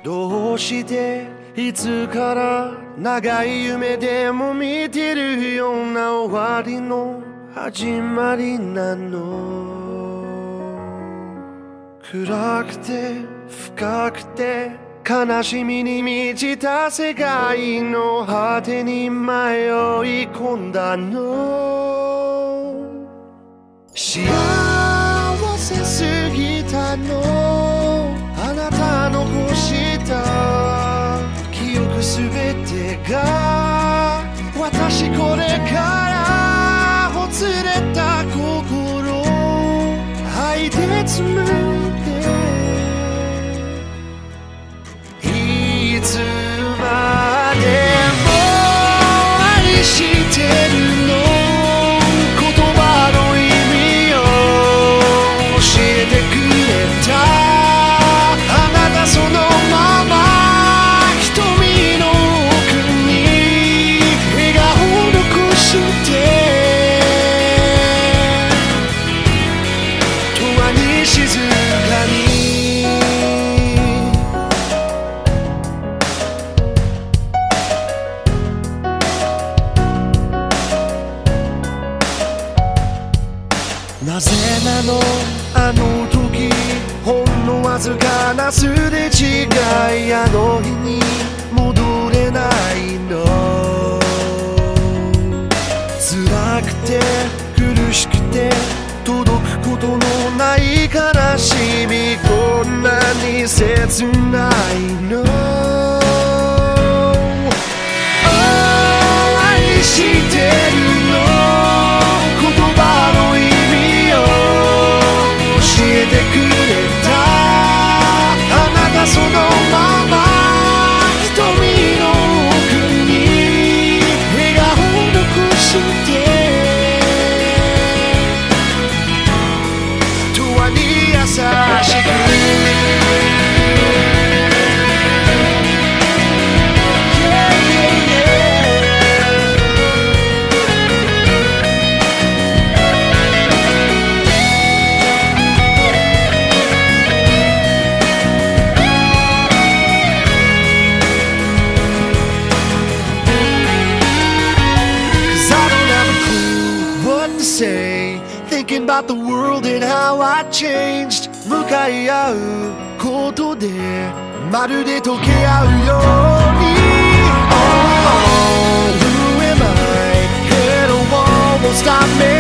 どうしていつから長い夢でも見てるような終わりの始まりなの。暗くて深くて悲しみに満ちた世界の果てに迷い込んだの。幸せすぎたの、あなたの残した記憶すべてが私これからほつれた心愛で紡いで、いつまでも愛してるの言葉の意味を教えてくれた。あなたそのまま瞳の奥に笑顔残して永遠に静かに。なぜなのあの時ほんのわずかなすれ違い、あの日に戻れないの。辛くて苦しくて届くことのない悲しみ、こんなに切ないの。愛してるの言葉の意味を教えてくれた。あなたそのまま瞳の奥に笑顔残して永遠に優しく。Thinking about the world and how I changed. 向かい合うことでまるで溶け合うように。 Oh, who am I? Hit a wall, won't stop me